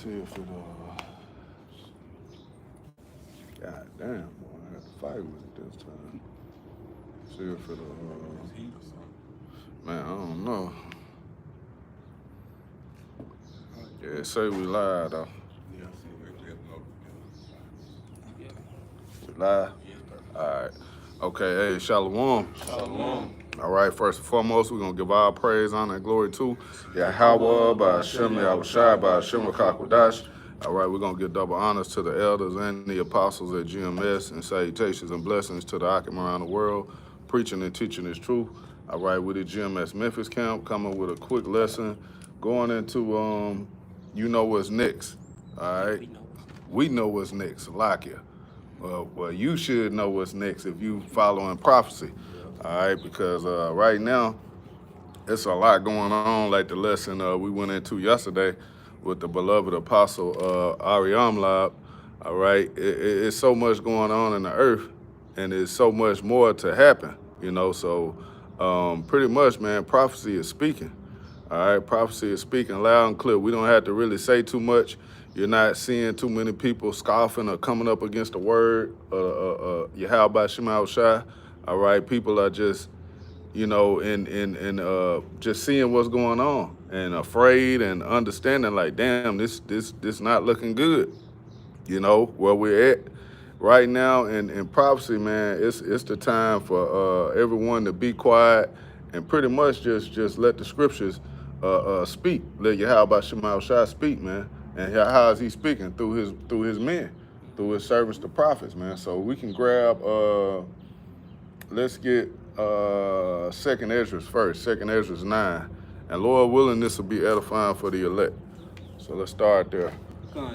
See if it God damn, boy, I had to fight with it this time. See if it man, I don't know. Yeah, say we live though. We live? Alright. Okay, hey, Shalom. Shalom. All right, first and foremost, we're going to give all praise, honor, and glory to Yahweh, by Hashem, Yahushai, by Hashem, Kakwadash. All right, we're going to give double honors to the elders and the apostles at GMS, and salutations and blessings to the Akim around the world, preaching and teaching this truth. All right, with the GMS Memphis camp, coming with a quick lesson, going into, you know what's next. All right, we know what's next, Salakia. Well, you should know what's next if you following prophecy. All right, because right now, it's a lot going on, like the lesson we went into yesterday with the beloved apostle Ari Amlab. All right, it's so much going on in the earth, and there's so much more to happen, you know, so pretty much, man, prophecy is speaking. All right, prophecy is speaking loud and clear. We don't have to really say too much. You're not seeing too many people scoffing or coming up against the word, Yahweh Shema Shai. All right, people are just, you know, just seeing what's going on and afraid and understanding like, damn, this not looking good. You know, where we're at right now in prophecy, man, it's the time for everyone to be quiet and pretty much just let the scriptures speak. Let Yahweh Shema Shai speak, man. And how is he speaking? Through his men, through his servants, the prophets, man. So we can grab let's get Second Ezra first, Second Ezra 9. And Lord willing, this will be edifying for the elect. So let's start there.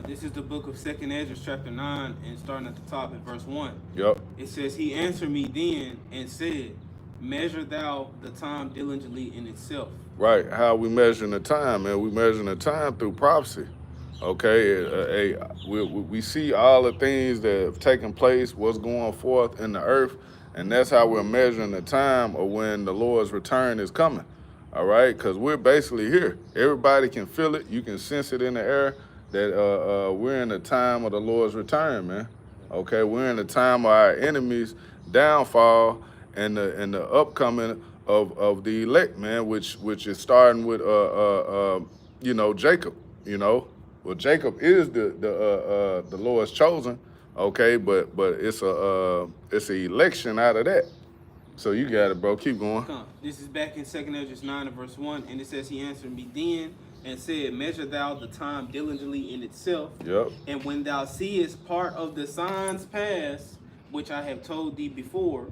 This is the book of Second Ezra, chapter 9, and starting at the top at verse 1. Yep. It says, He answered me then and said, Measure thou the time diligently in itself. Right. How we measuring the time, man? We measuring the time through prophecy. Okay. We see all the things that have taken place, what's going forth in the earth, and that's how we're measuring the time of when the Lord's return is coming. All right, because we're basically here. Everybody can feel it. You can sense it in the air that we're in the time of the Lord's return, man. Okay, we're in the time of our enemies' downfall and the upcoming of the elect, man, which is starting with you know, Jacob. You know, well, Jacob is the Lord's chosen. Okay, but it's an election out of that. So you got it, bro. Keep going. This is back in 2 Ezra 9 and verse 1, and it says, He answered me then and said, Measure thou the time diligently in itself. Yep. And when thou seest part of the signs pass, which I have told thee before,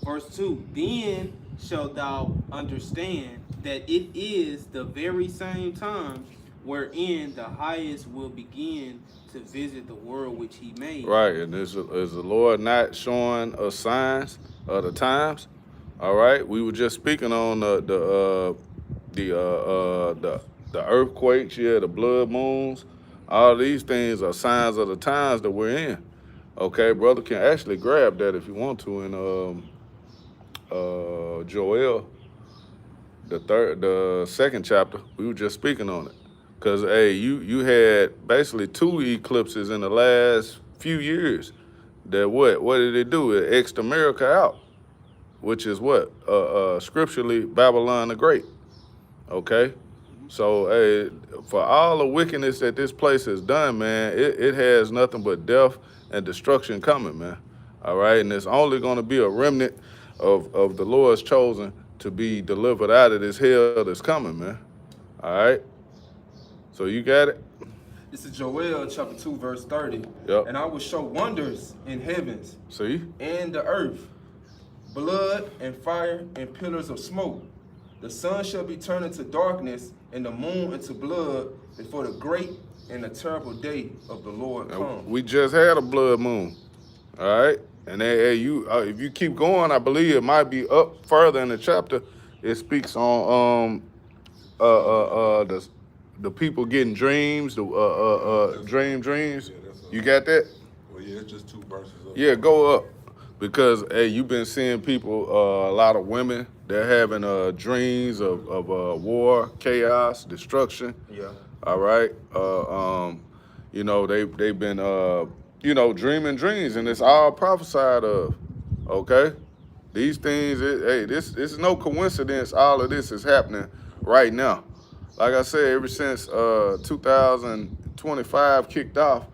verse 2, then shalt thou understand that it is the very same time wherein the highest will begin to visit the world which he made. Right, and is the Lord not showing us signs of the times? All right, we were just speaking on the earthquakes, yeah, the blood moons. All these things are signs of the times that we're in. Okay, brother can actually grab that if you want to in Joel, the second chapter. We were just speaking on it. Because, hey, you had basically 2 eclipses in the last few years. That what did it do? It X'd America out, which is what? Scripturally, Babylon the Great. Okay? So, hey, for all the wickedness that this place has done, man, it has nothing but death and destruction coming, man. All right? And it's only going to be a remnant of the Lord's chosen to be delivered out of this hell that's coming, man. All right? So you got it? This is Joel chapter 2, verse 30. Yep. And I will show wonders in heavens See? and the earth, blood and fire and pillars of smoke. The sun shall be turned into darkness and the moon into blood before the great and the terrible day of the Lord come. We just had a blood moon. All right? And hey, you if you keep going, I believe it might be up further in the chapter. It speaks on the people getting dreams, dreams. You got that? Well, yeah, it's just 2 verses up. Yeah, go up. Because, hey, you've been seeing people, a lot of women, they're having dreams of war, chaos, destruction. Yeah. All right. You know, they've been you know, dreaming dreams, and it's all prophesied of. Okay? These things, hey, this is no coincidence. All of this is happening right now. Like I said, ever since 2025 kicked off,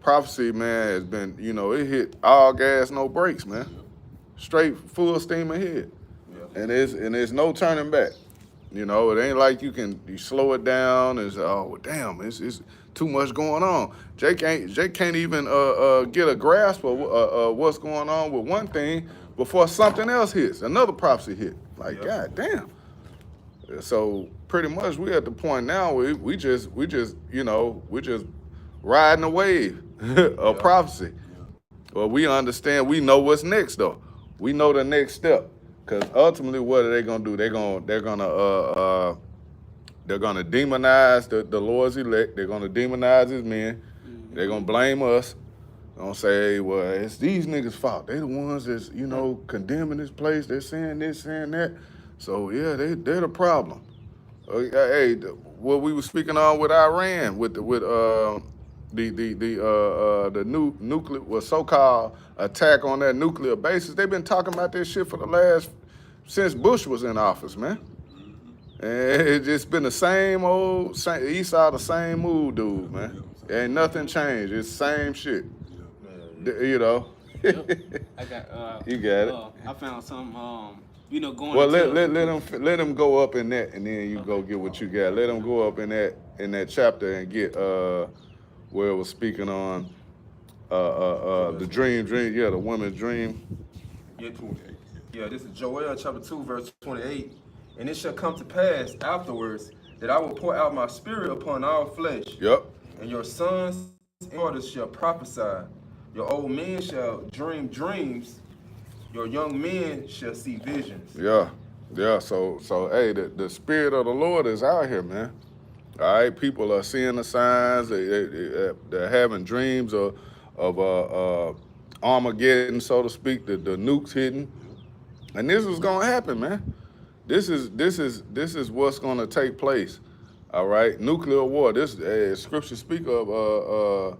prophecy, man, has been, you know, it hit all gas, no brakes, man. Straight full steam ahead. Yeah. And there's no turning back. You know, it ain't like you slow it down and say, oh well, damn, it's too much going on. Jake can't even get a grasp of what's going on with one thing before something else hits, another prophecy hit. Like, Yeah. God damn. So pretty much we at the point now where we just you know, we just riding a wave of Yeah. prophecy. Well, we understand, we know what's next though. We know the next step. Cause ultimately what are they gonna do? They're gonna demonize the Lord's elect. They're gonna demonize his men. They're gonna blame us. They're gonna say, well, it's these niggas' fault. They the ones that's, you know, condemning this place. They're saying this, saying that. So yeah, they're the problem. Hey, what we were speaking on with Iran, with the new nuclear, well, so-called attack on that nuclear basis. They've been talking about this shit for the last, since Bush was in office, man. And it's just been the same old, Esau, the same mood, dude, man. Ain't nothing changed. It's same shit. You know. I got. You got it. I found some. You know, going. Well, into, let them go up in that, and then you go get what you got. Let them go up in that chapter and get where it was speaking on the dream, yeah, the woman's dream. Yeah, yeah, this is Joel chapter 2, verse 28. And it shall come to pass afterwards that I will pour out my spirit upon all flesh. Yep. And your sons and daughters shall prophesy. Your old men shall dream dreams. Your young men shall see visions. Yeah. So hey, the spirit of the Lord is out here, man. All right, people are seeing the signs. They're having dreams of Armageddon, so to speak. The nukes hitting, and this is gonna happen, man. This is what's gonna take place. All right, nuclear war. This scripture speak of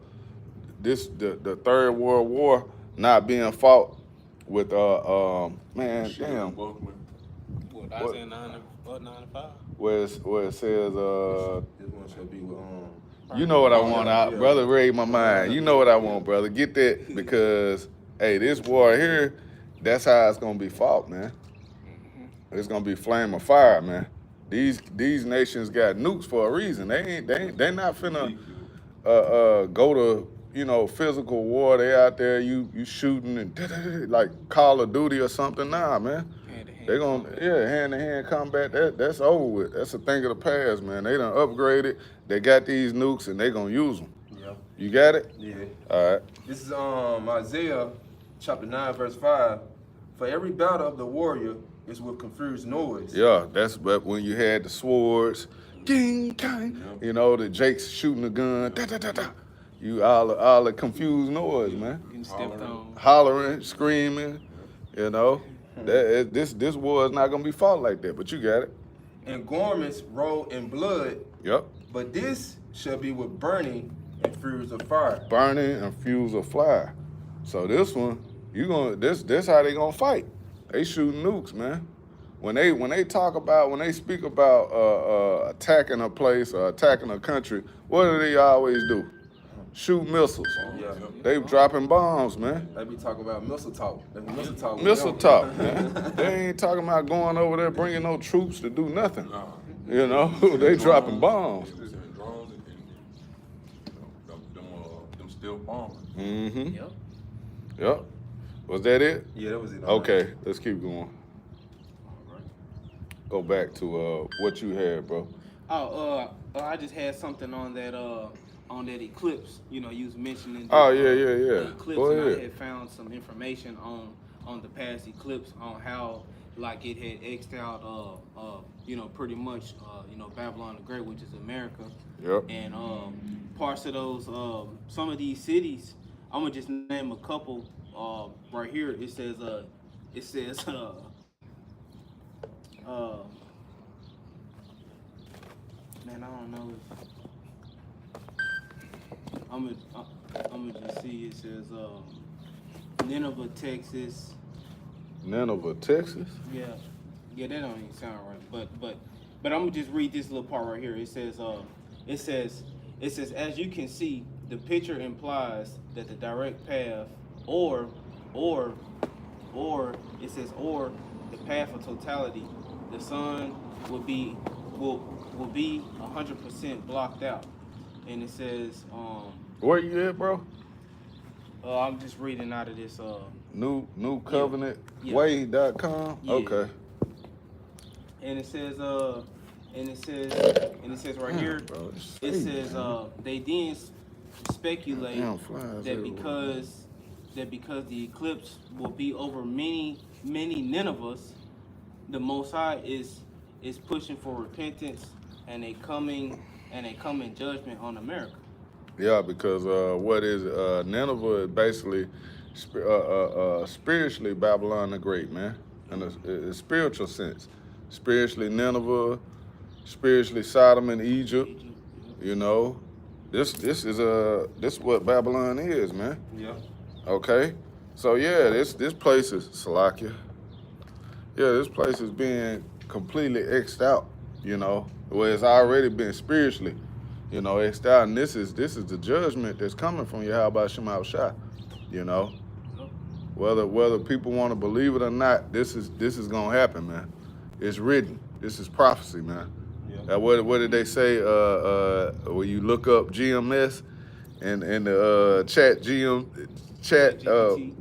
the Third World War not being fought with man, damn. What, Isaiah 9:95? Where it says This one shall be with you know what I want out, yeah. brother. Read my mind. You know what I want, brother. Get that, because hey, this war here, that's how it's gonna be fought, man. It's gonna be flame of fire, man. These nations got nukes for a reason. They not finna go to, you know, physical war. They out there, you shooting and like Call of Duty or something. Nah, man. They gonna hand-to-hand combat. That's over with. That's a thing of the past, man. They done upgraded. They got these nukes and they gonna use them. Yeah. You got it? Yeah. All right. This is Isaiah chapter 9, verse 5. For every battle of the warrior is with confused noise. Yeah, that's but when you had the swords, ding, ding, you know, the Jake's shooting the gun, da da da da. You all the confused noise, man. Getting stepped on. Hollering, screaming, you know. This war is not gonna be fought like that, but you got it. And garments rolled in blood, Yep. but this shall be with burning and furies of fire. Burning and fuse of fire. So this one, this how they gonna fight. They shooting nukes, man. When they speak about attacking a place or attacking a country, what do they always do? Shoot missiles. Yeah. They dropping bombs, man. They be talking about missile talk. That's missile talk. Missile talk, man. They ain't talking about going over there bringing no troops to do nothing. You know, they dropping bombs. Drones and them still bombing. Mm-hmm. Yep. Yep. Was that it? Yeah, that was it. Okay, let's keep going. Go back to what you had, bro. I just had something on that eclipse. You know, you was mentioning. Oh, the, yeah. the eclipse, Go and I ahead. had found some information on the past eclipse on how like it had X'd out you know, pretty much you know, Babylon the Great, which is America. Yep. And parts of those some of these cities, I'm gonna just name a couple right here. It says man, I don't know. I'm gonna just see. It says Nineveh, Texas. Nineveh, Texas. Yeah, that don't even sound right. But I'm gonna just read this little part right here. It says as you can see, the picture implies that the direct path, or it says the path of totality, the sun will be 100% blocked out, and it says Where you at, bro? I'm just reading out of this New Covenant Yeah. Way.com. Yeah. Okay. and it says right here, Bro, it's it sweet, says man. they then speculate Damn flies that everywhere. because the eclipse will be over many Ninevehs, the Most High is pushing for repentance and a coming judgment on America. Yeah, because what is Nineveh is basically spiritually Babylon the Great, man, in a spiritual sense. Spiritually Nineveh, spiritually Sodom and Egypt. You know, this is what Babylon is, man. Yeah. Okay, so yeah, this place is Salakia. Yeah, this place is being completely X'd out. You know, where it's already been spiritually. You know, X'd out, and this is the judgment that's coming from Yahweh Shema Shai. You know, whether people want to believe it or not, this is gonna happen, man. It's written. This is prophecy, man. Yeah. What did they say? When you look up GMS and the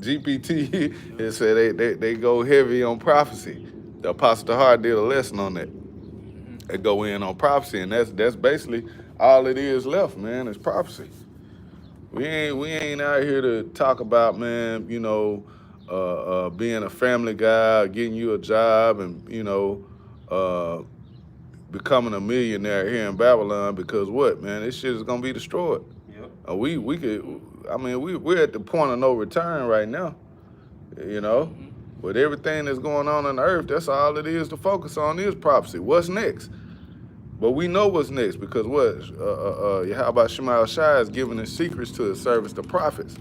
GPT, it said they go heavy on prophecy. The Apostle Hart did a lesson on that. They go in on prophecy, and that's basically all it is left, man, is prophecy. We ain't out here to talk about, man, you know, being a family guy, getting you a job, and you know, becoming a millionaire here in Babylon. Because what, man, this shit is gonna be destroyed. Yep. We're at the point of no return right now. You know, with everything that's going on the earth, that's all it is to focus on is prophecy. What's next? But we know what's next because Yahweh Shema Shai is giving his secrets to his servants, the prophets.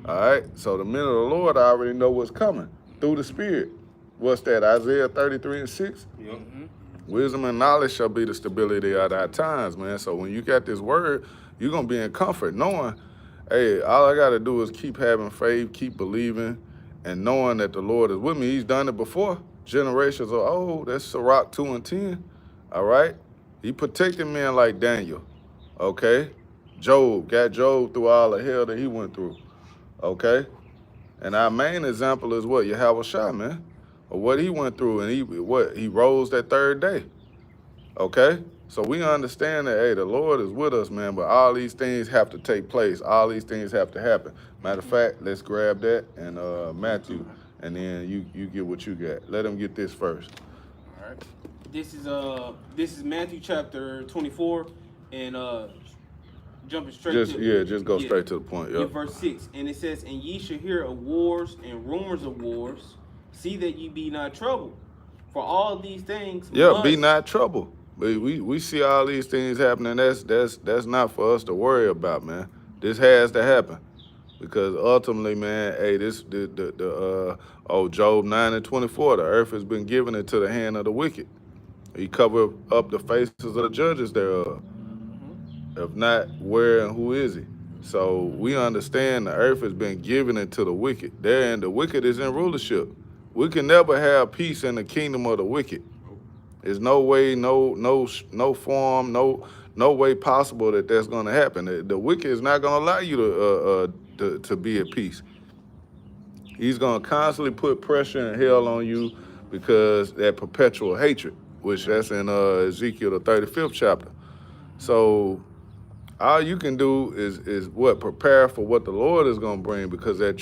All right? So the men of the Lord already know what's coming through the Spirit. What's that, Isaiah 33:6? Yep. Wisdom and knowledge shall be the stability of our times, man. So when you got this word, you're going to be in comfort knowing, hey, all I got to do is keep having faith, keep believing, and knowing that the Lord is with me. He's done it before. Generations are old. That's Sirach 2:10. All right? He protected men like Daniel, okay? Job, got Job through all the hell that he went through, okay? And our main example is what? Yahweh Shai, man, or what he went through, and he rose that third day, okay? So we understand that, hey, the Lord is with us, man, but all these things have to take place. All these things have to happen. Matter of fact, let's grab that and Matthew, and then you get what you got. Let him get this first. All right. This is Matthew chapter 24, and jumping straight Just go straight to the point. in Yeah. verse 6, and it says, "And ye shall hear of wars and rumors of wars. See that ye be not troubled, for all these things." Yeah, be not troubled. We see all these things happening. That's not for us to worry about, man. This has to happen because ultimately, man, hey, Job 9:24, the earth has been given into the hand of the wicked. He covered up the faces of the judges thereof. If not, where and who is he? So we understand the earth has been given into the wicked. There, and the wicked is in rulership. We can never have peace in the kingdom of the wicked. There's no way, no form, no way possible that that's going to happen. The wicked is not going to allow you to be at peace. He's going to constantly put pressure and hell on you because that perpetual hatred, which that's in Ezekiel the 35th chapter. So all you can do is what? Prepare for what the Lord is going to bring, because that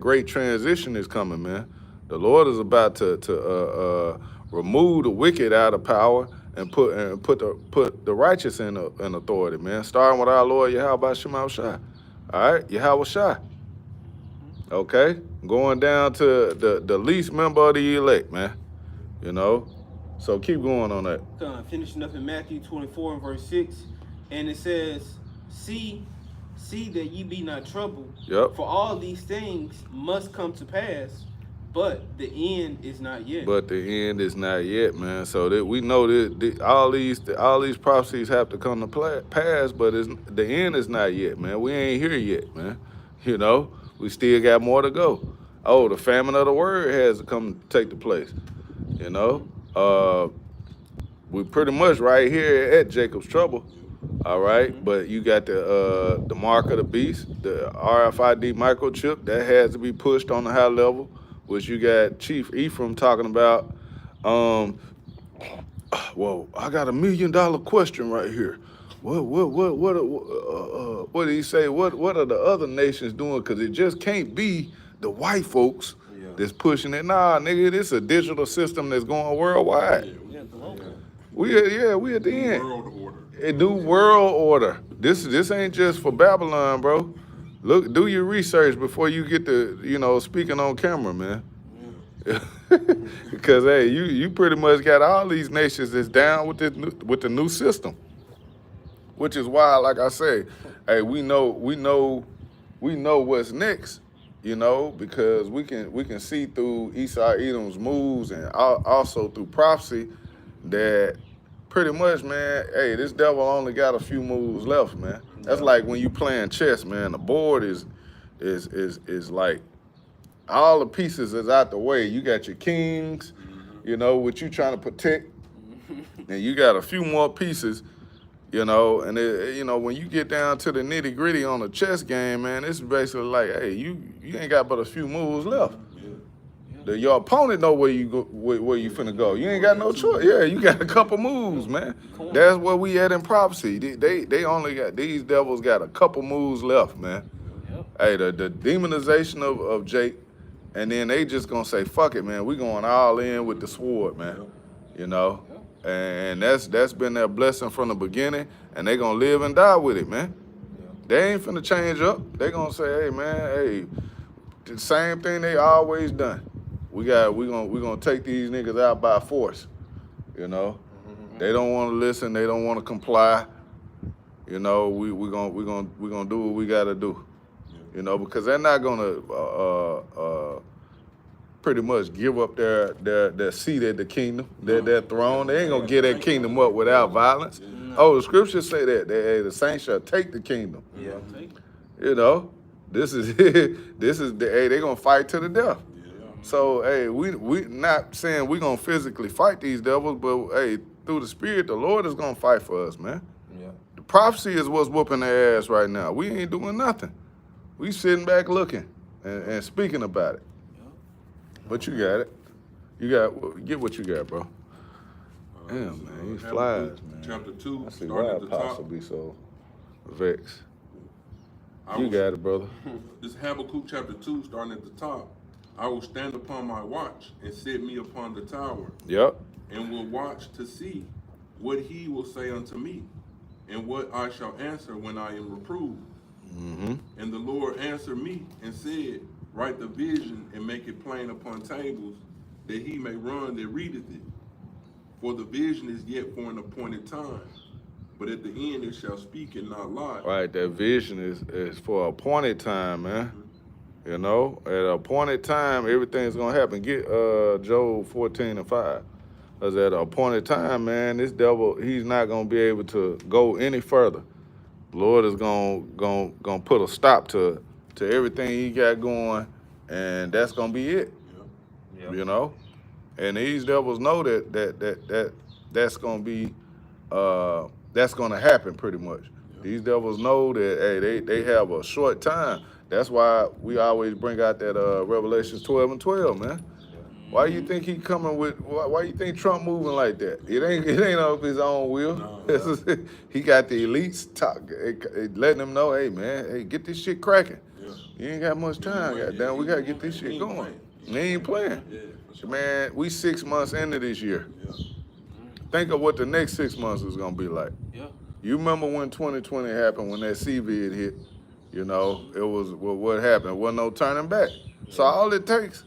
great transition is coming, man. The Lord is about to remove the wicked out of power and put the righteous in authority, man. Starting with our Lord Yahweh Shema Shai. All right, Yahweh Shai. Okay, going down to the least member of the elect, man. You know, so keep going on that. Finishing up in Matthew 24 and verse 6, and it says, "See see that ye be not troubled. Yep. For all these things must come to pass, but the end is not yet. But the end is not yet, man. So that we know that all these prophecies have to come to pass, but the end is not yet, man. We ain't here yet, man. You know, we still got more to go. Oh, the famine of the word has to come take the place. You know, we pretty much right here at Jacob's trouble. All right, but you got the mark of the beast, the RFID microchip that has to be pushed on the high level, which you got Chief Ephraim talking about. Whoa, I got $1 million question right here. What did he say? What are the other nations doing? Because it just can't be the white folks that's pushing it. Nah, nigga, this is a digital system that's going worldwide. We at the end. World order. A new world order. This ain't just for Babylon, bro. Look, do your research before you get to, speaking on camera, man. Because hey, you pretty much got all these nations that's down with the new system. Which is why, like I say, hey, we know what's next, because we can see through Esau Edom's moves and also through prophecy that pretty much, man, hey, this devil only got a few moves left, man. That's like when you playing chess, man. The board is like all the pieces is out the way. You got your kings, what you trying to protect, and you got a few more pieces, and when you get down to the nitty gritty on a chess game, man, it's basically like, hey, you ain't got but a few moves left. Your opponent know where you finna go. You ain't got no choice. Yeah, you got a couple moves, man. That's where we at in prophecy. They only got, these devils got a couple moves left, man. Hey, the demonization of Jake, and then they just gonna say, fuck it, man. We going all in with the sword, man. And that's been their blessing from the beginning, and they gonna live and die with it, man. They ain't finna change up. They gonna say, hey, man, the same thing they always done. We gonna take these niggas out by force, They don't want to listen. They don't want to comply. We gonna do what we gotta do, because they're not gonna pretty much give up their seat at the kingdom, their throne. They ain't gonna give that kingdom up without violence. Oh, the scriptures say that the saints shall take the kingdom. This is they gonna fight to the death. So, hey, we not saying we gonna physically fight these devils, but hey, through the Spirit, the Lord is gonna fight for us, man. Yeah. The prophecy is what's whooping their ass right now. We ain't doing nothing. We sitting back looking and speaking about it. But you got it. Get what you got, bro. Damn, man, these flies, man. Chapter 2, I see starting why at the Apostle top. be so vexed. You got it, brother. This Habakkuk chapter 2, starting at the top. I will stand upon my watch and set me upon the tower, Yep. and will watch to see what he will say unto me, and what I shall answer when I am reproved. Mm-hmm. And the Lord answered me and said, write the vision and make it plain upon tables, that he may run that readeth it. For the vision is yet for an appointed time, but at the end it shall speak and not lie. Right, that vision is for an appointed time, man. At an appointed time, everything's gonna happen. Get Job 14:5. Because at an appointed time, man, this devil, he's not gonna be able to go any further. The Lord is gonna put a stop to everything he got going, and that's gonna be it. Yeah. And these devils know that's gonna be that's gonna happen pretty much. These devils know that hey, they have a short time. That's why we always bring out that Revelations 12:12, man. Why you think he coming with? Why you think Trump moving like that? It ain't of his own will. No. He got the elites letting them know, hey man, hey, get this shit cracking. Yeah. You ain't got much time, goddamn. We gotta get this shit going. He ain't playing. Yeah, for sure. Man, we 6 months into this year. Yeah. Think of what the next 6 months is gonna be like. Yeah. You remember when 2020 happened, when that COVID hit, it was what happened. There wasn't no turning back. So all it takes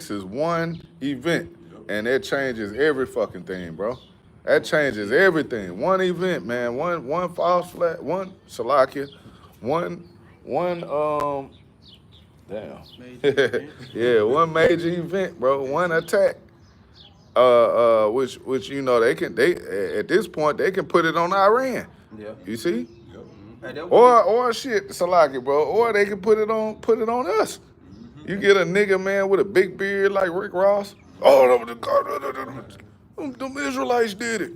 is one event, and it changes every fucking thing, bro. That changes everything. One event, man. One false flag. One Salakia. One damn. Major event. Yeah, one major event, bro. One attack. Which you know they at this point they can put it on Iran. Yeah. You see? Hey, that was- Or shit, Salaki, bro. Or they can put it on us. You get a nigga, man, with a big beard like Rick Ross. Oh, them Israelites did it.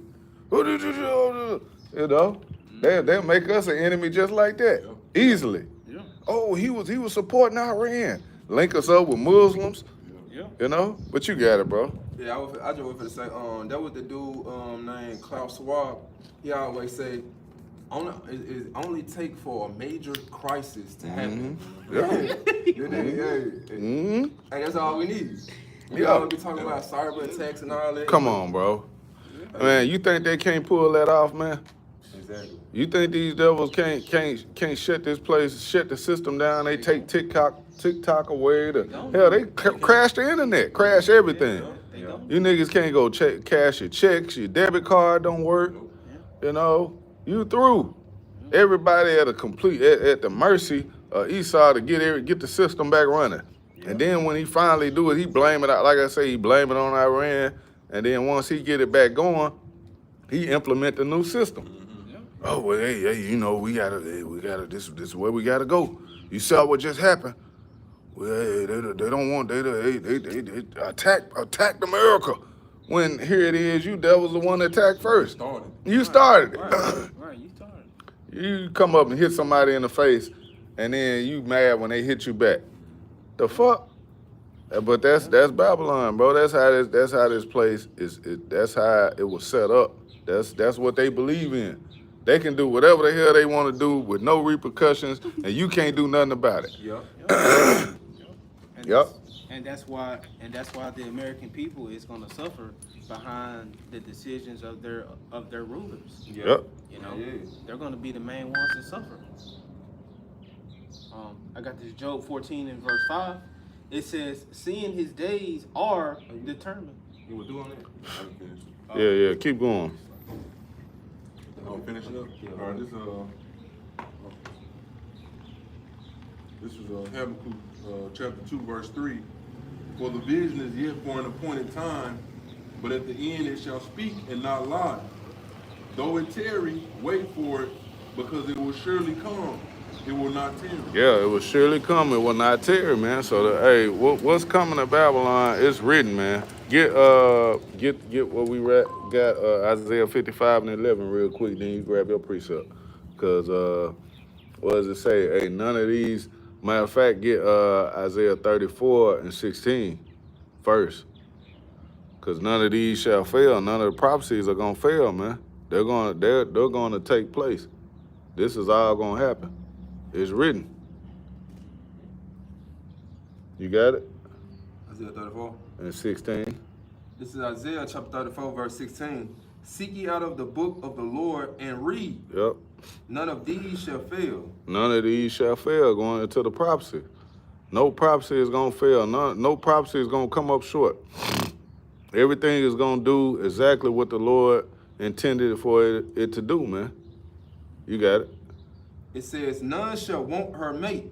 You know, they'll make us an enemy just like that, easily. Yeah. Oh, he was supporting Iran. Link us up with Muslims, Yeah. you know. But you got it, bro. Yeah, I just wanted to say, that was the dude named Klaus Schwab. He always say, it only take for a major crisis to happen. Yeah. Hey, that's all we need. We Yeah. always be talking about cyber attacks and all that. Come on, bro. Man, you think they can't pull that off, man? Exactly. You think these devils can't shut this place, shut the system down? They take TikTok away. Hell, they crash the internet, crash everything. They don't. You niggas can't go cash your checks, your debit card don't work. You know, you through. Everybody at the mercy of Esau to get the system back running. And then when he finally do it, he blame it out. Like I say, he blame it on Iran. And then once he get it back going, he implement the new system. Oh well, hey, you know, we gotta. This is where we gotta go. You saw what just happened. Well, hey, they don't want. They attacked America. When here it is, you devils the one that attacked first. Started. You started it. Right, you started. You come up and hit somebody in the face, and then you mad when they hit you back. The fuck? But that's Babylon, bro. That's how this place is. That's how it was set up. That's what they believe in. They can do whatever the hell they want to do with no repercussions, and you can't do nothing about it. Yeah. And Yep. that's why the American people is going to suffer behind the decisions of their rulers. Yep. You know, Yeah. they're going to be the main ones to suffer. I got this Job 14 and verse 5. It says, "Seeing his days are determined." You will do on that? I'm finished. Yeah. Keep going. I'm finishing up. All right, this is Habakkuk chapter 2, verse 3. For the vision is yet for an appointed time, but at the end it shall speak and not lie. Though it tarry, wait for it, because it will surely come. It will not tarry. Yeah, it will surely come. It will not tarry, man. So, hey, what's coming to Babylon? It's written, man. Get what we got Isaiah 55 and 11 real quick. Then you grab your precept, cause what does it say? Hey, none of these. Matter of fact, get Isaiah 34 and 16 first, cause none of these shall fail. None of the prophecies are gonna fail, man. They're gonna take place. This is all gonna happen. It's written. You got it? Isaiah 34. And 16. This is Isaiah chapter 34, verse 16. Seek ye out of the book of the Lord and read. Yep. None of these shall fail. None of these shall fail going into the prophecy. No prophecy is gonna fail. No prophecy is gonna come up short. Everything is gonna do exactly what the Lord intended for it to do, man. You got it. It says, none shall want her mate.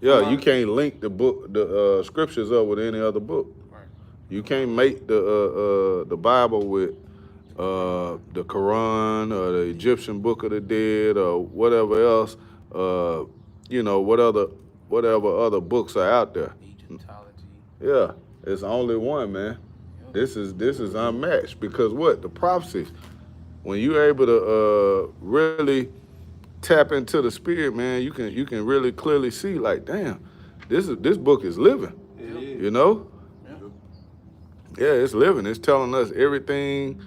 Yeah, you can't link the scriptures up with any other book. Right. You can't make the Bible with the Quran or the Egyptian Book of the Dead or whatever else. You know, whatever other books are out there. Egyptology. Yeah, it's only one, man. This is unmatched because what? The prophecies. When you're able to really tap into the spirit, man, you can really clearly see, like, damn, this book is living. Yeah. You know? Yeah, it's living. It's telling us everything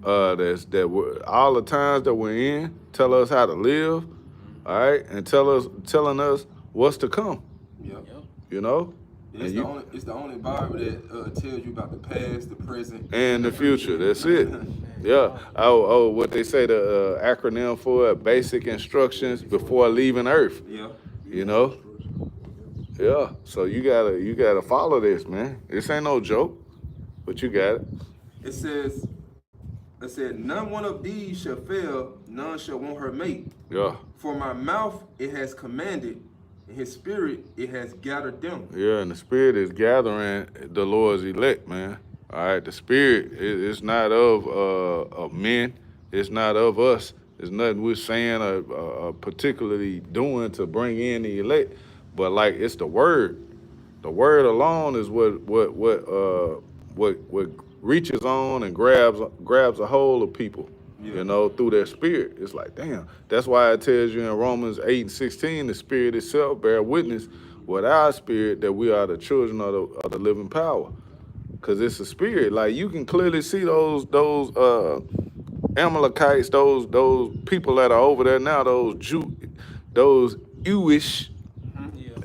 all the times that we're in, tell us how to live, all right, and telling us what's to come. Yep. You know? It's the only Bible that tells you about the past, the present, And the future. That's it. Yeah. Oh, what they say, the acronym for it, basic instructions before leaving Earth. Yeah. You know? Yeah. So you gotta follow this, man. This ain't no joke, but you got it. It says, It said, none one of these shall fail, none shall want her mate. Yeah. For my mouth it has commanded, and his spirit it has gathered them. Yeah, and the Spirit is gathering the Lord's elect, man. All right, the Spirit is not of men. It's not of us. It's nothing we're saying or particularly doing to bring in the elect, but like it's the Word. The Word alone is what reaches on and grabs a hold of people. You know, through their spirit. It's like, damn. That's why it tells you in Romans 8:16, the Spirit itself bear witness with our spirit that we are the children of the living power. Because it's a spirit. Like, you can clearly see those Amalekites, those people that are over there now, those Jewish,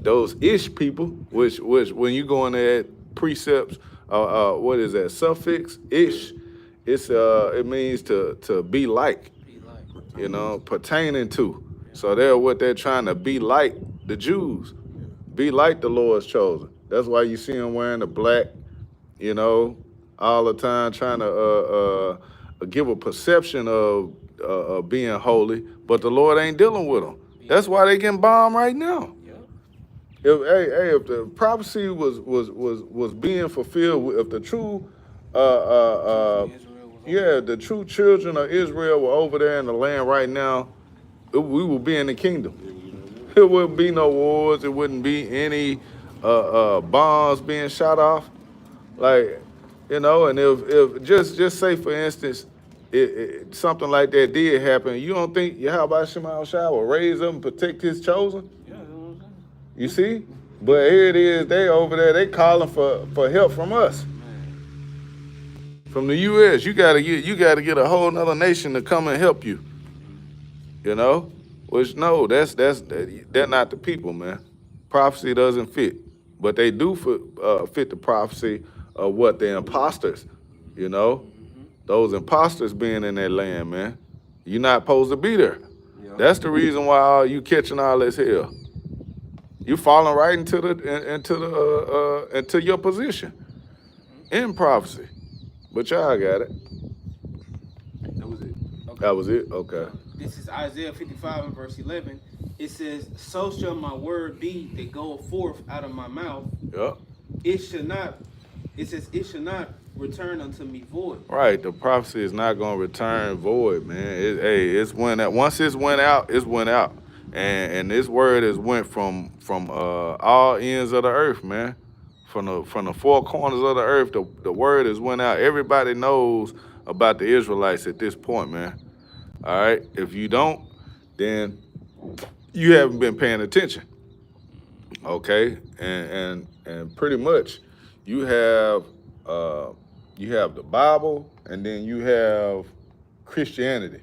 those ish people, which when you go in there at precepts, what is that, suffix, ish, it means to be like, you know, pertaining to. So they're trying to be like the Jews, be like the Lord's chosen. That's why you see them wearing the black, you know, all the time, trying to give a perception of being holy, but the Lord ain't dealing with them. That's why they getting bombed right now. If the prophecy was being fulfilled, if the true the true children of Israel were over there in the land right now, we would be in the kingdom. It wouldn't be no wars. It wouldn't be any bombs being shot off. Like, you know, and if just say, for instance, something like that did happen, you don't think Yahweh Shema Shai will raise up and protect his chosen? Yeah, that's what I'm saying. You see? But here it is, they over there, they calling for help from us. From the US, you gotta get a whole nother nation to come and help you. You know? Which no, they're not the people, man. Prophecy doesn't fit. But they do fit the prophecy of what the imposters, you know? Those imposters being in that land, man. You're not supposed to be there. Yeah. That's the reason why you catching all this hell. You falling right into your position in prophecy. But y'all got it. That was it. That was it? Okay. This is Isaiah 55 and verse 11. It says, so shall my word be that goeth forth out of my mouth. Yep. It shall not return unto me void. Right. The prophecy is not going to return void, man. It's went out. Once it's went out, it's went out. And this word has went from all ends of the earth, man. From the four corners of the earth, the word has went out. Everybody knows about the Israelites at this point, man. All right. If you don't, then you haven't been paying attention. Okay. And pretty much you have the Bible, and then you have Christianity.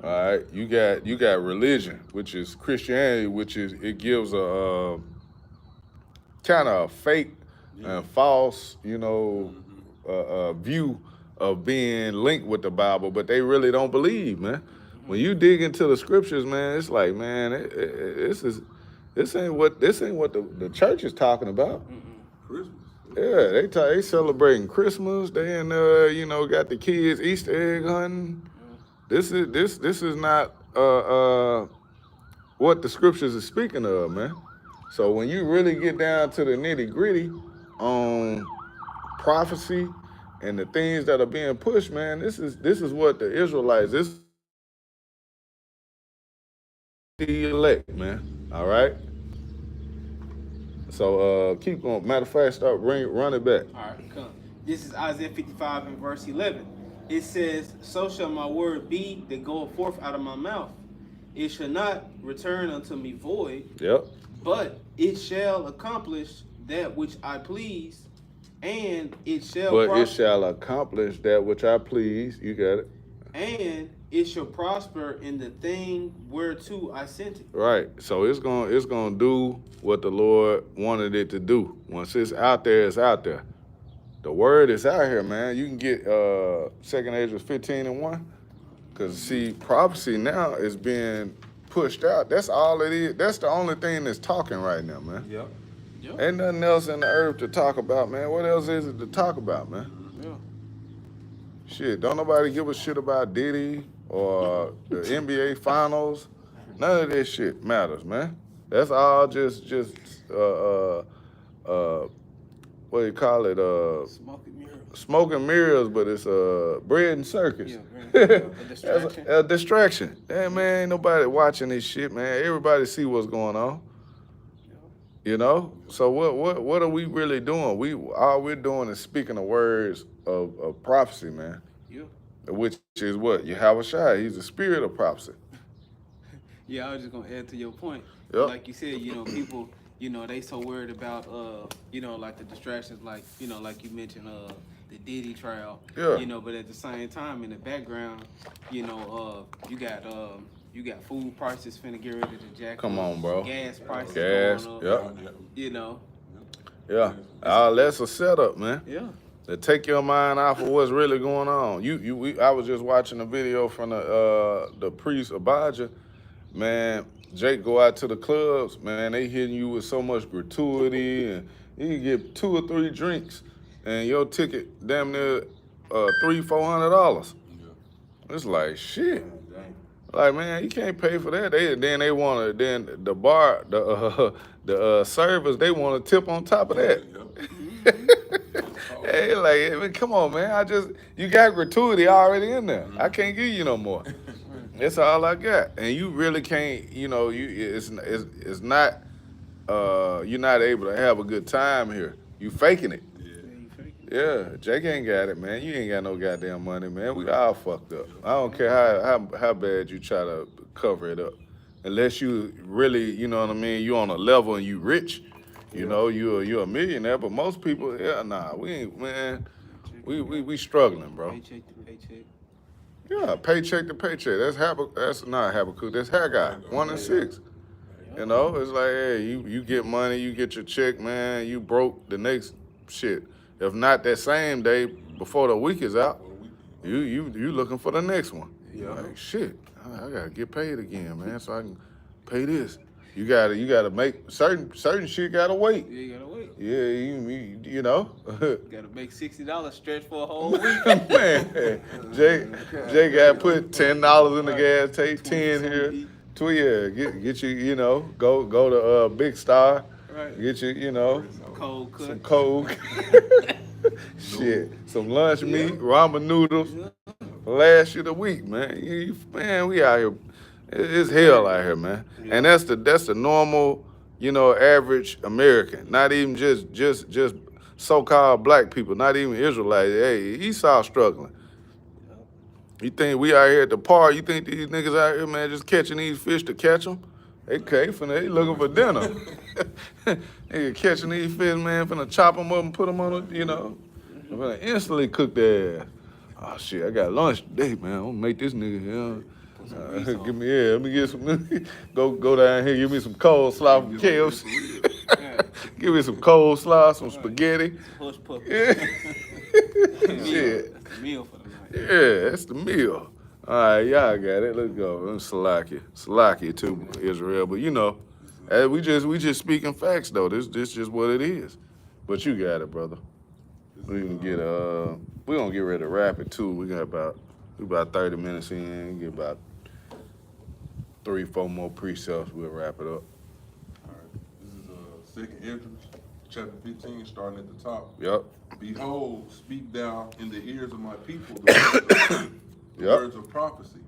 All right. You got religion, which is Christianity, it gives a kind of a fake and false, you know, view of being linked with the Bible, but they really don't believe, man. When you dig into the scriptures, man, it's like, man, this ain't what the church is talking about. Christmas. Yeah, they celebrating Christmas. They got the kids Easter egg hunting. This is not what the scriptures is speaking of, man. So when you really get down to the nitty gritty on prophecy and the things that are being pushed, man, this is what the Israelites, this is the elect, man. All right. So keep going. Matter of fact, run it back. All right, come. This is Isaiah 55 and verse 11. It says, so shall my word be that goeth forth out of my mouth. It shall not return unto me void, Yep. but it shall accomplish that which I please, and it shall But it prosper, shall accomplish that which I please. You got it. and it shall prosper in the thing whereto I sent it. Right. So it's gonna do what the Lord wanted it to do. Once it's out there, it's out there. The word is out here, man. You can get 2nd Ezra 15 and 1. Because, see, prophecy now is being pushed out. That's all it is. That's the only thing that's talking right now, man. Yep. Yep. Ain't nothing else in the earth to talk about, man. What else is it to talk about, man? Yeah. Shit, don't nobody give a shit about Diddy or the NBA Finals. None of this shit matters, man. That's all just what do you call it? Smoking mirrors. Smoke and mirrors, but it's bread and circus. Yeah, bread and circus. A That's distraction. a distraction. Yeah, man, ain't nobody watching this shit, man. Everybody see what's going on. You know? So what are we really doing? All we're doing is speaking the words of prophecy, man. Yeah. Which is what? Yahweh Shai, he's the spirit of prophecy. Yeah, I was just gonna add to your point. Yep. Like you said, people, they so worried about, like the distractions, like, like you mentioned, the Diddy trial. Yeah. But at the same time, in the background, you got food prices finna get ready to jack Come up. on, bro. Gas prices Gas, going up. yep. Yeah. All that's a setup, man. Yeah. To take your mind off of what's really going on. I was just watching a video from the priest Abijah. Man, Jake go out to the clubs, man, they hitting you with so much gratuity, and you can get 2 or 3 drinks, and your ticket damn near $300-400. It's like shit. Like, man, you can't pay for that. Then the bar, the servers, they want to tip on top of that. Hey, like, man, come on, man. You got gratuity already in there. I can't give you no more. That's all I got. And you really can't, it's not, you're not able to have a good time here. You faking it. Yeah, Jake ain't got it, man. You ain't got no goddamn money, man. We all fucked up. I don't care how bad you try to cover it up. Unless you really, you know what I mean, you on a level and you rich, you're a millionaire. But most people, we ain't, man. We struggling, bro. Paycheck to paycheck. Yeah, paycheck to paycheck. That's not Habakkuk. That's Haggai, 1 and 6. You know, it's like, hey, you get money, you get your check, man. You broke the next shit. If not that same day before the week is out, you looking for the next one. Yeah. Like shit, I gotta get paid again, man, so I can pay this. You gotta make certain shit gotta wait. Yeah, you gotta wait. Yeah, you know. Gotta make $60 stretch for a whole week. Man, Jay got put $10 in the gas, take 10 here. Get you, go to Big Star, Right. get you, Cold cut. some Coke, shit, some lunch meat, ramen noodles. Last year of the week, man. Man, we out here. It's hell out here, man. And that's the normal, average American. Not even just so-called black people. Not even Israelites. Hey, Esau struggling. You think we out here at the park? You think these niggas out here, man, just catching these fish to catch them? They looking for dinner. They catching these fish, man, finna chop them up and put them on, finna instantly cook their ass. Oh shit, I got lunch today, man. I'm gonna make this nigga let me get some. go down here, give me some coleslaw from KFC. Give me some coleslaw, some spaghetti. Hush puppy. Yeah. Shit. That's the meal for the night. Yeah, that's the meal. All right, y'all got it. Let's go. Salaki to Israel, but we just speaking facts though. This just what it is. But you got it, brother. We gonna get ready to wrap it too. We about 30 minutes in. Get about 3-4 more precepts. We'll wrap it up. All right. This is 2nd Esdras, chapter 15, starting at the top. Yep. Behold, speak thou in the ears of my people the words of prophecy,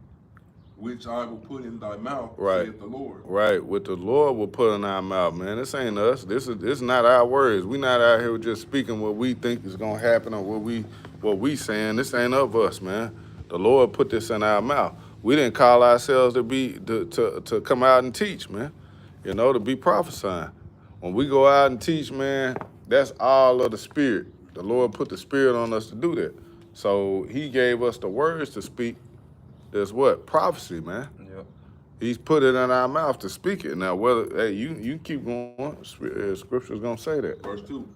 which I will put in thy mouth, Right. saith the Lord. Right. What the Lord will put in our mouth, man. This ain't us. This is not our words. We not out here just speaking what we think is gonna happen or what we saying. This ain't of us, man. The Lord put this in our mouth. We didn't call ourselves to come out and teach, man. To be prophesying. When we go out and teach, man, that's all of the Spirit. The Lord put the Spirit on us to do that. So he gave us the words to speak. There's what? Prophecy, man. Yep. He's put it in our mouth to speak it. Now, you keep going. Scripture's gonna say that. Verse 2.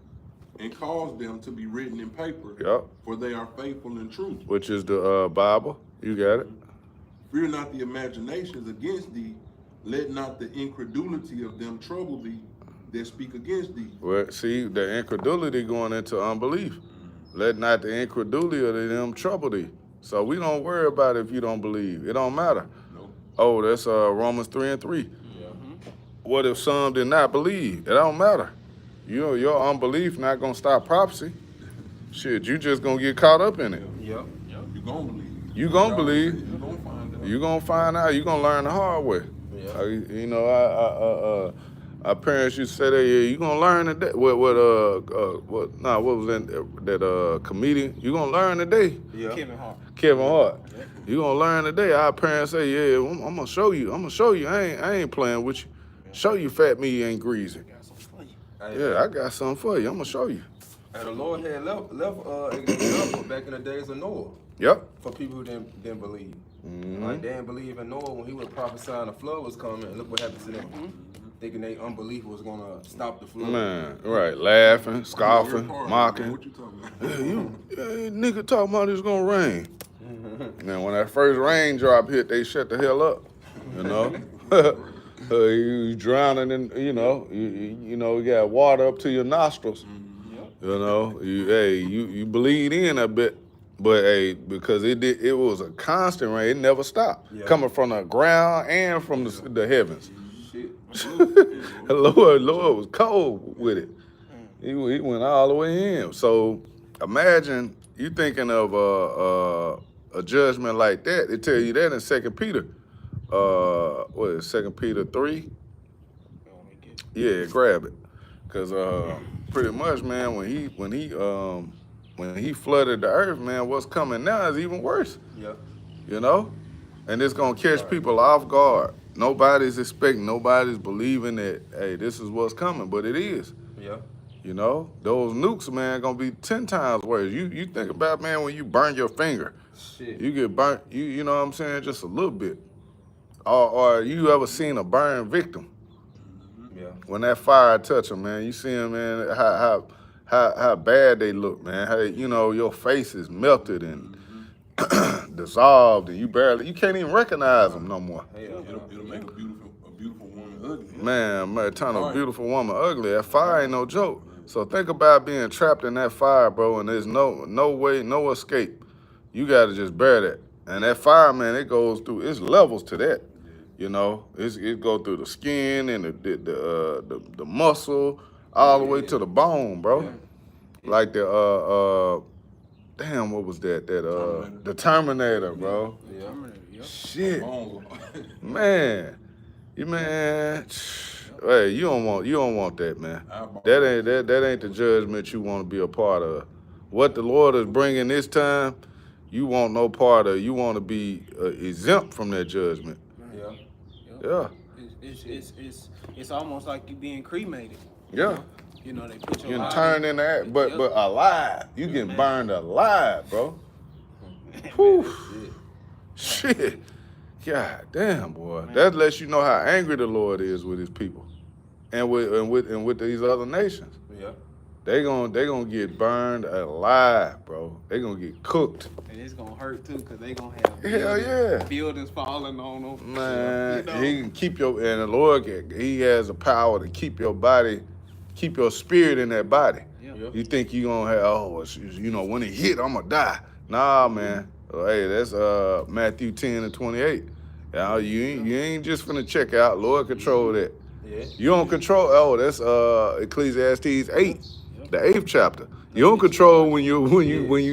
And cause them to be written in paper, Yep. for they are faithful and true. Which is the Bible. You got it. Fear not the imaginations against thee, let not the incredulity of them trouble thee that speak against thee. Well, see, the incredulity going into unbelief. Let not the incredulity of them trouble thee. So we don't worry about it if you don't believe. It don't matter. No. Oh, that's Romans 3:3. Yeah. What if some did not believe? It don't matter. You know, your unbelief not gonna stop prophecy. Shit, you just gonna get caught up in it. Yep. You gonna believe. You gonna God believe. said You gonna find out. You gonna find out. You gonna learn the hard way. Yeah. You know, our parents used to say that. Yeah, you gonna learn today. What was that comedian? You gonna learn today. Yeah. Kevin Hart. Kevin Hart. You gonna learn today. Our parents say, yeah, I'm gonna show you. I'm gonna show you. I ain't playing with you. Show you fat meat ain't greasy. Yeah, I got something for you. I'm gonna show you. And the Lord had left an example back in the days of Noah Yep. for people who didn't believe. Mhm. Like they didn't believe in Noah when he was prophesying the flood was coming. And look what happened to them. Thinking they unbelief was gonna stop the flood. Man, right. Laughing, scoffing, Work hard, man. mocking. What you talking about? Yeah, nigga talking about it's gonna rain. And when that first raindrop hit, they shut the hell up. You know, you drowning in. You know, you got water up to your nostrils. You know, you bleed in a bit, but because it was a constant rain. It never stopped, Yeah. coming from the ground and from the heavens. Shit. The Lord was cold with it. He went all the way in. So imagine you thinking of a judgment like that. It tell you that in 2 Peter. What is 2 Peter 3? Yeah, grab it. Cause pretty much, man, when he flooded the earth, man, what's coming now is even worse. Yeah. You know? And it's gonna catch people off guard. Nobody's expecting, nobody's believing that, hey, this is what's coming, but it is. Yeah. You know, those nukes, man, gonna be 10 times worse. You think about, man, when you burn your finger, Shit. you get burnt. You know what I'm saying, just a little bit. Or you ever seen a burned victim? Yeah. When that fire touch them, man, you see them, man, how bad they look, man. How your face is melted and dissolved, and you can't even recognize them no more. Hell, It'll make a beautiful woman ugly. Man, turn a Right. beautiful woman ugly. That fire ain't no joke. So think about being trapped in that fire, bro, and there's no way, no escape. You gotta just bear that. And that fire, man, it goes through. It's levels to that. You know, it go through the skin and the muscle, all the way to the bone, bro. Like damn, what was that? The Terminator, bro. Yeah. Shit, Oh, man, hey, you don't want that, man. eyeball. That ain't the judgment you want to be a part of. What the Lord is bringing this time, you want no part of. You want to be exempt from that judgment. Yeah. Yeah, It's almost like you being cremated. yeah. You know, they put your Getting life turned in that, but alive. You getting Man. burned alive, bro. Whew. Shit. God damn, boy. That lets you know how angry the Lord is with his people. And with these other nations. Yeah. They gonna get burned alive, bro. They gonna get cooked. And it's gonna hurt too, cause they gonna have Hell yeah. buildings falling on them. Man, You know? he can keep and the Lord, he has the power to keep your body, keep your spirit in that body. Yeah. Yeah. You think you gonna have, when it hit, I'm gonna die. Nah, man. Hey, that's Matthew 10:28. You ain't just finna check out. Lord control that. Yeah. You don't control. That's Ecclesiastes 8, the 8th chapter. You don't control when you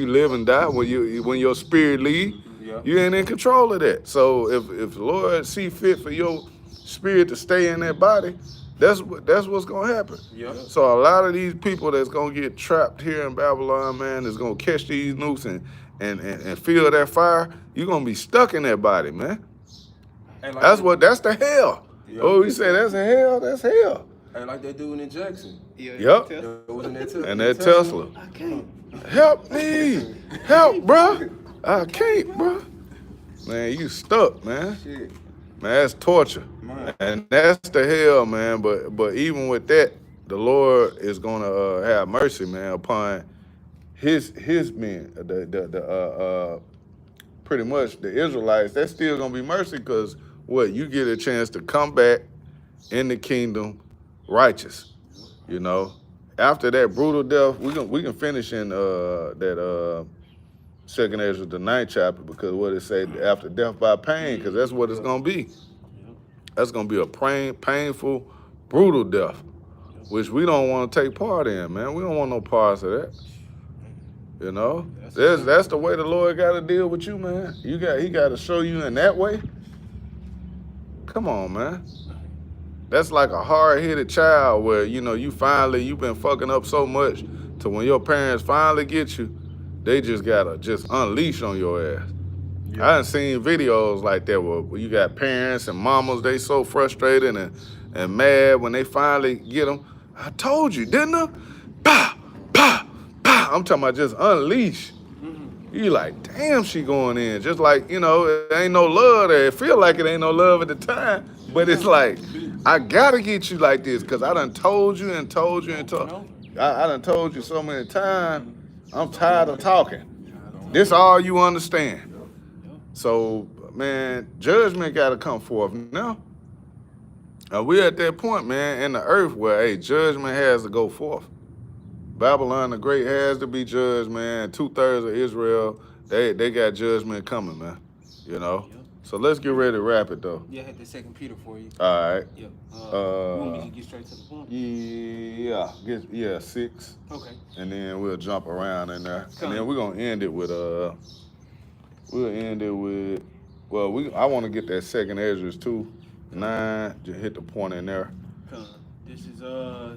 live and die. When your spirit leave, Yeah. you ain't in control of that. So if the Lord see fit for your spirit to stay in that body, that's what's gonna happen. Yeah. So a lot of these people that's gonna get trapped here in Babylon, man, is gonna catch these nukes and feel that fire. You're gonna be stuck in that body, man. And like That's the hell. Yeah. Oh, you say that's a hell? That's hell. And like they do in Jackson. Yup. It was in that And that Tesla. I can't. Help me. Help, bruh. I can't, bruh. Man, you stuck, man. Shit. Man, that's torture. Man. And that's the hell, man. But even with that, the Lord is gonna have mercy, man, upon his men. Pretty much the Israelites. That's still gonna be mercy, because you get a chance to come back in the kingdom righteous, after that brutal death, we can finish in that Second Ezra, the 9th chapter, because what it say after death by pain, because that's what it's gonna be. That's gonna be a painful, brutal death, which we don't want to take part in, man. We don't want no parts of that. You know, that's the way the Lord got to deal with you, man. He got to show you in that way. Come on, man. That's like a hard-headed child where, you know, you've been fucking up so much to when your parents finally get you, they just gotta just unleash on your ass. I done seen videos like that where you got parents and mamas, they so frustrated and mad when they finally get them. I told you, didn't I? Pow, pow, pow. I'm talking about just unleash. You like, damn, she going in. Just like, you know, it ain't no love there. It feel like it ain't no love at the time, but it's like, I gotta get you like this because I done told you and told you and told. I done told you so many times. I'm tired of talking. This all you understand. So, man, judgment got to come forth now. We're at that point, man, in the earth where, hey, judgment has to go forth. Babylon the Great has to be judged, man. 2/3 of Israel, they got judgment coming, man. You know? So let's get ready to wrap it, though. Yeah, I had the 2 Peter for you. All right. Yep. You want me to get straight to the point? Yeah, 6. Okay. And then we'll jump around in there. And then we're going to end it with, I want to get that 2nd Ezra 2:9, just hit the point in there. This is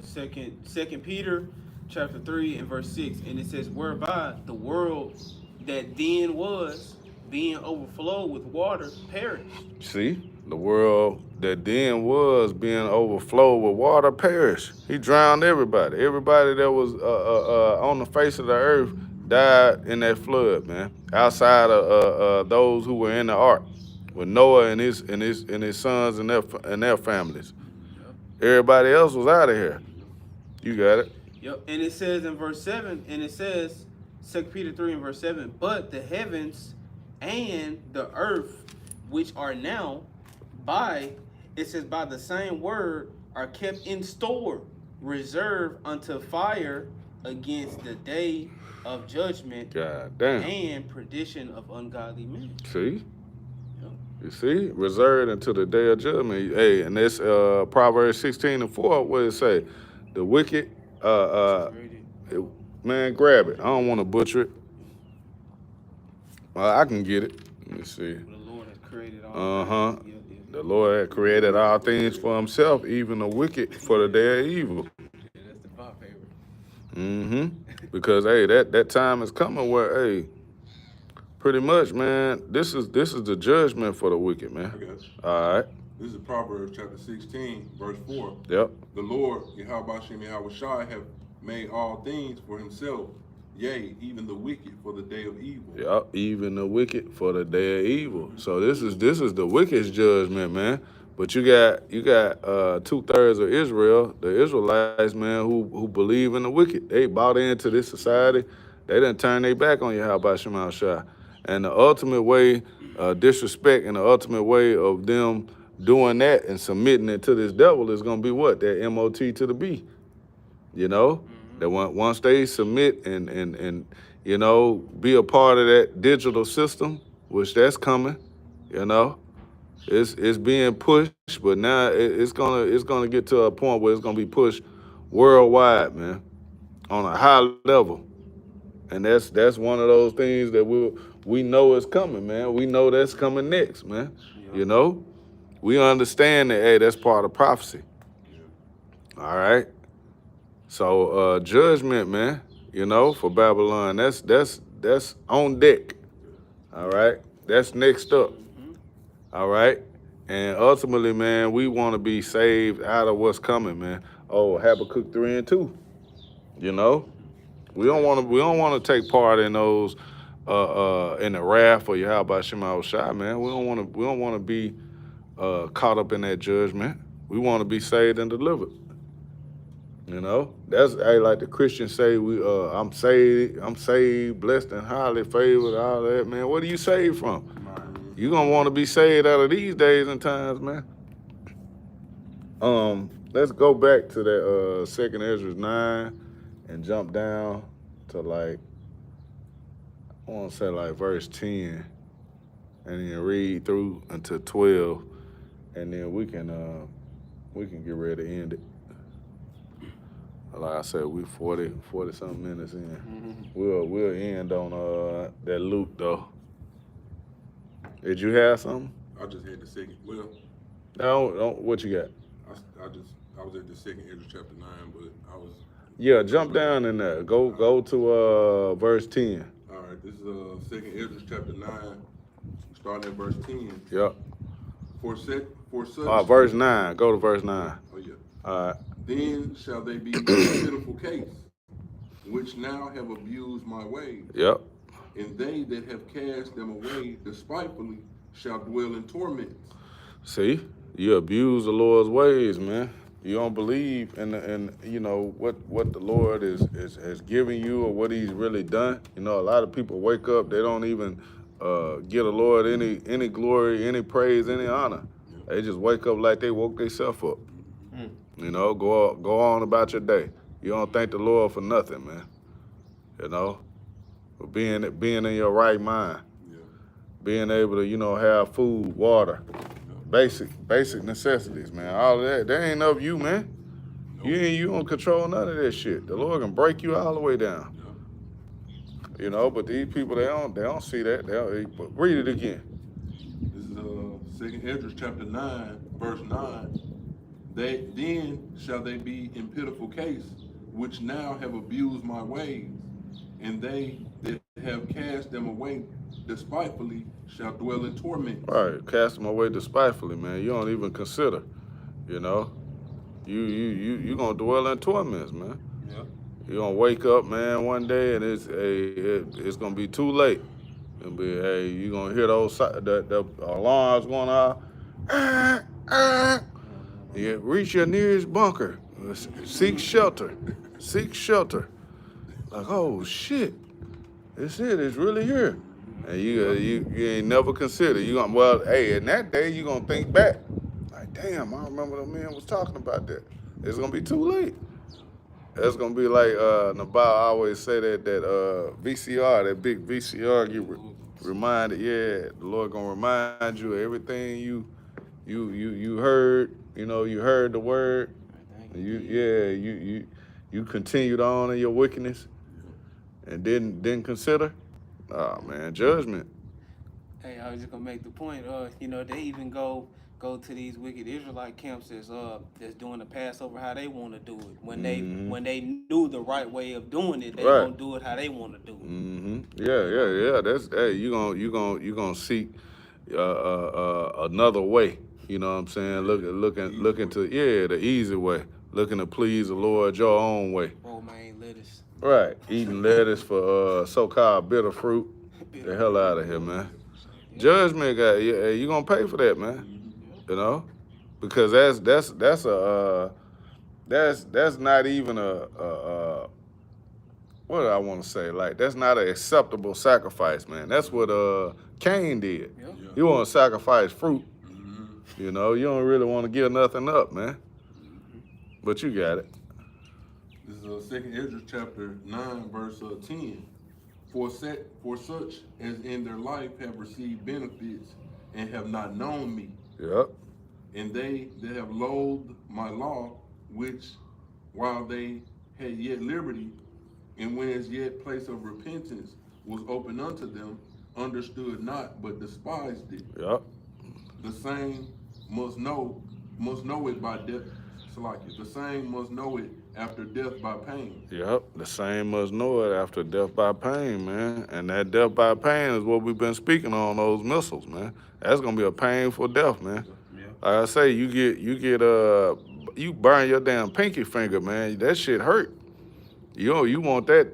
second Peter chapter 3 and verse 6, and it says, whereby the world that then was, being overflowed with water, perished. See, the world that then was being overflowed with water perished. He drowned everybody. Everybody that was on the face of the earth died in that flood, man. Outside of those who were in the ark, with Noah and his sons and their families. Everybody else was out of here. You got it. Yep. And it says in verse 7, and it says 2 Peter 3 and verse 7, but the heavens and the earth, which are now by the same word, are kept in store, reserved unto fire against the day of judgment. God damn. And perdition of ungodly men. See? You see? Reserved until the day of judgment. Hey, and this Proverbs 16 and 4, what it say? The wicked, man, grab it. I don't want to butcher it. I can get it. Let me see. The Lord has created all things. The Lord had created all things for himself, even the wicked for the day of evil. Yeah, that's the pop favorite. Because, hey, that time is coming where, hey, pretty much, man, this is the judgment for the wicked, man. I got you. All right. This is Proverbs chapter 16, verse 4. Yep. The Lord, Yahweh Shem Yahweh Shai, have made all things for himself, yea, even the wicked for the day of evil. Yep, even the wicked for the day of evil. So this is the wicked's judgment, man. But you got 2/3 of Israel, the Israelites, man, who believe in the wicked. They bought into this society. They didn't turn their back on Yahweh Shem Shai. And the ultimate way, disrespect, and the ultimate way of them doing that and submitting it to this devil is gonna be what? That MOT to the B. You know? That once they submit and you know, be a part of that digital system, which that's coming, you know, it's being pushed, but now it's gonna get to a point where it's gonna be pushed worldwide, man, on a high level, and that's one of those things that we know is coming, man. We know that's coming next, man. Yeah. You know, we understand that, hey, that's part of prophecy. Yeah. All right. So judgment, man, you know, for Babylon, that's on deck. All right. That's next up. All right. And ultimately, man, we want to be saved out of what's coming, man. Oh, Habakkuk 3 and 2. You know, we don't want to take part in those in the wrath of Yahweh Shema Shai, man. We don't want to be caught up in that judgment. We want to be saved and delivered. You know, that's like the Christians say. I'm saved, blessed, and highly favored. All that, man. What are you saved from? You gonna want to be saved out of these days and times, man. Let's go back to that 2nd Ezra 9 and jump down to like, I want to say like verse 10, and then read through until 12, and then we can get ready to end it. Like I said, we 40 something minutes in. We'll end on that Luke though. Did you have something? I just had the second. Well, No, what you got? I was at the second Ezra chapter 9, but I was. Yeah, jump down in there. Go to verse 10. All right, this is second Ezra chapter 9, starting at verse 10. Yep. For such. Verse 9. Go to verse 9. Oh yeah. All right. Then shall they be in a pitiful case, which now have abused my ways. Yep. And they that have cast them away despitefully shall dwell in torments. See, you abuse the Lord's ways, man. You don't believe in you know what the Lord has given you or what He's really done. You know, a lot of people wake up, they don't even give the Lord any glory, any praise, any honor. They just wake up like they woke themselves up. You know, go on about your day. You don't thank the Lord for nothing, man. You know, for being in your right mind, being able to, you know, have food, water, basic necessities, man. All of that ain't of you, man. You don't control none of that shit. The Lord can break you all the way down. You know, but these people they don't see that. But read it again. This is second Ezra chapter 9, verse 9. Then shall they be in pitiful case, which now have abused my ways, and they that have cast them away despitefully shall dwell in torment. Right, cast them away despitefully, man. You don't even consider, you know. You gonna dwell in torments, man. Yeah. You gonna wake up, man, one day and it's gonna be too late. It'll be, hey, you gonna hear those the alarms going off. Yeah, reach your nearest bunker. Seek shelter. Seek shelter. Like, oh shit, it's really here. And you ain't never consider. Hey, in that day you gonna think back. Like, damn, I remember the man was talking about that. It's gonna be too late. It's gonna be like Nabal always say that VCR, that big VCR, you reminded, yeah, the Lord gonna remind you of everything you heard. You know, you heard the word. You continued on in your wickedness and didn't consider. Oh man, judgment. Hey, I was just gonna make the point. You know, they even go to these wicked Israelite camps that's doing the Passover how they want to do it. When they knew the right way of doing it, they gonna do it how they want to do it. Yeah. That's you gonna seek another way. You know what I'm saying? Looking to the easy way. Looking to please the Lord your own way. Romaine lettuce. Right, eating lettuce for so-called bitter fruit. Get the hell out of here, man. Judgment, guy, you gonna pay for that, man. You know, because that's not even what do I want to say? Like, that's not an acceptable sacrifice, man. That's what Cain did. Yep. You want to sacrifice fruit. You know, you don't really want to give nothing up, man. But you got it. This is second Ezra chapter 9, verse 10. For such as in their life have received benefits and have not known me. Yep. And they that have loathed my law, which while they had yet liberty, and when as yet place of repentance was open unto them, understood not, but despised it. Yep. The same must know it by death. The same must know it after death by pain. Yep, the same must know it after death by pain, man. And that death by pain is what we've been speaking on, those missiles, man. That's gonna be a painful death, man. Yeah. Like I say, you burn your damn pinky finger, man. That shit hurt. You want that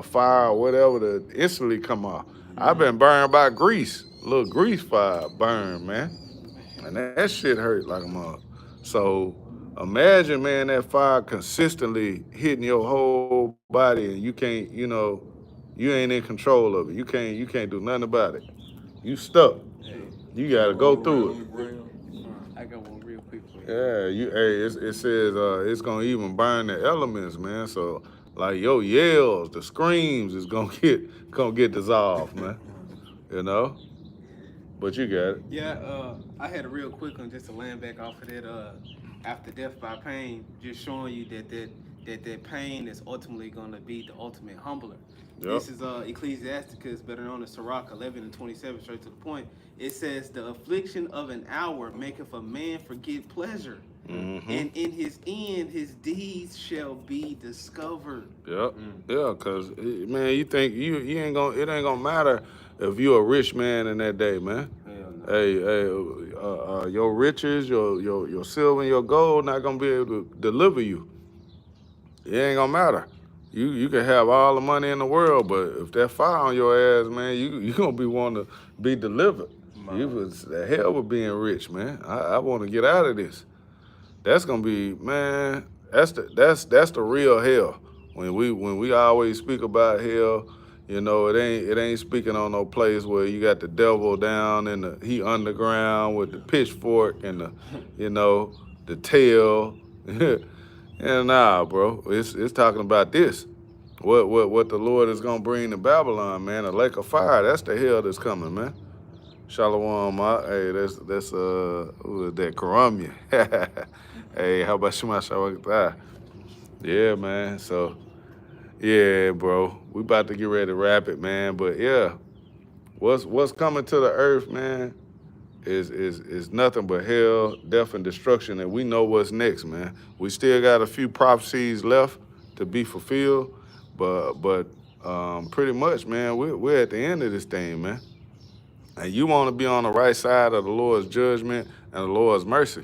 fire or whatever to instantly come off. I've been burned by grease, little grease fire burn, man. And that shit hurt like a mother. So imagine, man, that fire consistently hitting your whole body and you can't, you ain't in control of it. You can't do nothing about it. You stuck. You gotta go through it. I got one real quick for you. Yeah, it says it's gonna even burn the elements, man. So like your yells, the screams is gonna get dissolved, man. You know? But you got it. Yeah, I had a real quick one just to land back off of that. After death by pain, just showing you that pain is ultimately going to be the ultimate humbler. Yep. This is Ecclesiasticus, better known as Sirach 11:27, straight to the point. It says, "The affliction of an hour maketh a man forget pleasure, Mm-hmm. and in his end his deeds shall be discovered." Yep. Yeah, cause man, you think you ain't gonna it ain't gonna matter if you're a rich man in that day, man. Hell no. Hey, your riches, your silver and your gold not gonna be able to deliver you. It ain't gonna matter. You can have all the money in the world, but if that fire on your ass, man, you gonna be wanting to be delivered. You was the hell with being rich, man. I want to get out of this. That's gonna be, man. That's the real hell. When we always speak about hell, you know, it ain't speaking on no place where you got the devil down and he underground with the pitchfork and the, you know, the tail. And nah, bro, it's talking about this. What the Lord is gonna bring to Babylon, man? A lake of fire. That's the hell that's coming, man. Shalom, hey, that's who is that? Karamia. Hey, how about Shema Shabbat? Yeah, man. So, yeah, bro, we about to get ready to wrap it, man. But yeah, what's coming to the earth, man, is nothing but hell, death, and destruction, and we know what's next, man. We still got a few prophecies left to be fulfilled, but pretty much, man, we're at the end of this thing, man. And you want to be on the right side of the Lord's judgment and the Lord's mercy.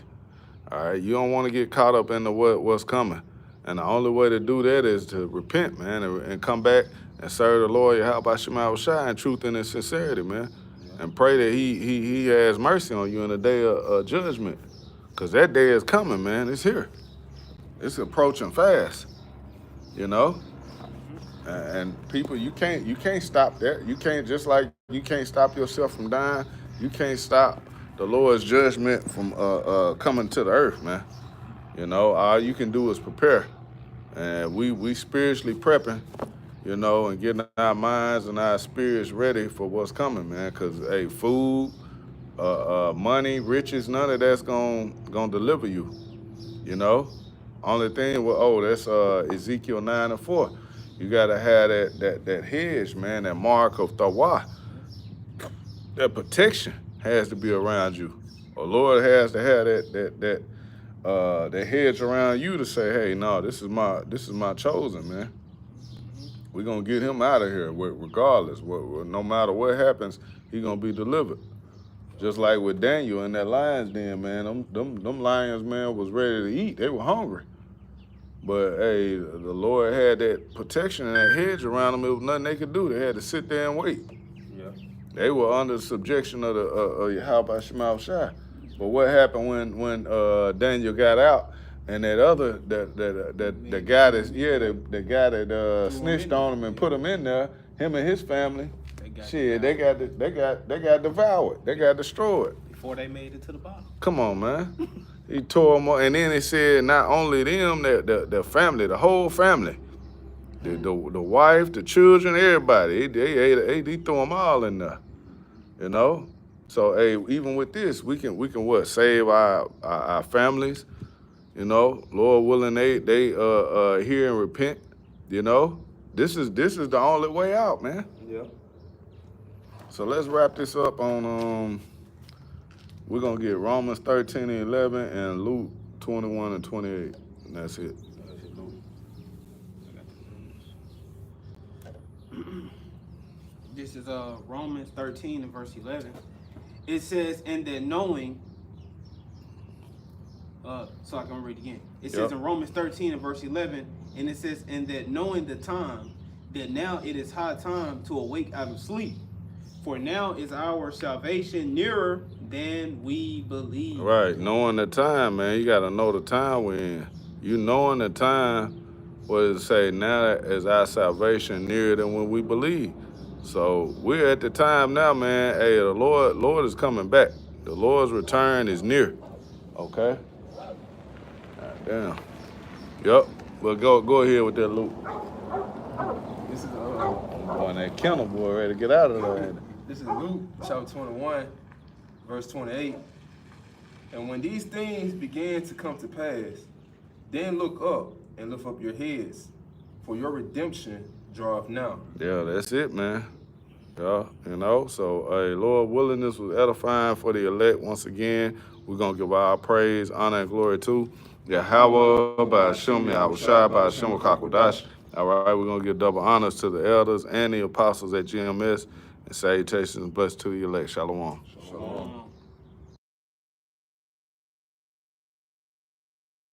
All right, you don't want to get caught up into what's coming. And the only way to do that is to repent, man, and come back and serve the Lord, Yahweh Shema Shai, in truth and in sincerity, man. And pray that he has mercy on you in the day of judgment. Because that day is coming, man. It's here. It's approaching fast, you know? And people, you can't stop that. You can't, just like you can't stop yourself from dying, you can't stop the Lord's judgment from coming to the earth, man. You know, all you can do is prepare. And we spiritually prepping, you know, and getting our minds and our spirits ready for what's coming, man. Because, hey, food, money, riches, none of that's gonna deliver you, you know. Only thing, that's Ezekiel 9:4. You gotta have that hedge, man, that mark of Tawah. That protection has to be around you. The Lord has to have that hedge around you to say, hey, no, this is my chosen, man. We're gonna get him out of here, regardless. No matter what happens, he's gonna be delivered. Just like with Daniel in that lion's den, man. Them lions, man, was ready to eat. They were hungry. But hey, the Lord had that protection and that hedge around them. It was nothing they could do. They had to sit there and wait. Yeah. They were under the subjection of the Yahweh Shema Shai. But what happened when Daniel got out and that other the guy that snitched on him and put him in there, him and his family, they got devoured. They got destroyed. Before they made it to the bottom. Come on, man. He tore them up, and then it said not only them, the family, the whole family, the wife, the children, everybody. He threw them all in there, you know. So hey, even with this, we can what, save our families, you know. Lord willing, they hear and repent, you know. This is the only way out, man. Yeah. So let's wrap this up on we're going to get Romans 13:11 and Luke 21:28, and that's it. This is Romans 13 and verse 11. It says, and that knowing, so I can read again. It says in Romans 13 and verse 11, and it says, and that knowing the time, that now it is high time to awake out of sleep. For now is our salvation nearer than we believe. Right, knowing the time, man. You got to know the time we're in. You knowing the time, what does it say? Now is our salvation nearer than when we believe. So we're at the time now, man. Hey, the Lord is coming back. The Lord's return is near. Okay. Damn. Yep. Well, go ahead with that, Luke. This is Boy, that kennel boy ready to get out of there. This is Luke chapter 21, verse 28. And when these things began to come to pass, then look up and lift up your heads, for your redemption draweth now. Yeah, that's it, man. Yeah, you know, so, hey, Lord willing, this was edifying for the elect. Once again, we're going to give our praise, honor, and glory to Yahweh, by Hashem, Yahushua, by Hashem, Kakodash. All right, we're going to give double honors to the elders and the apostles at GMS, and salutations and blessed to the elect. Shalom. Shalom.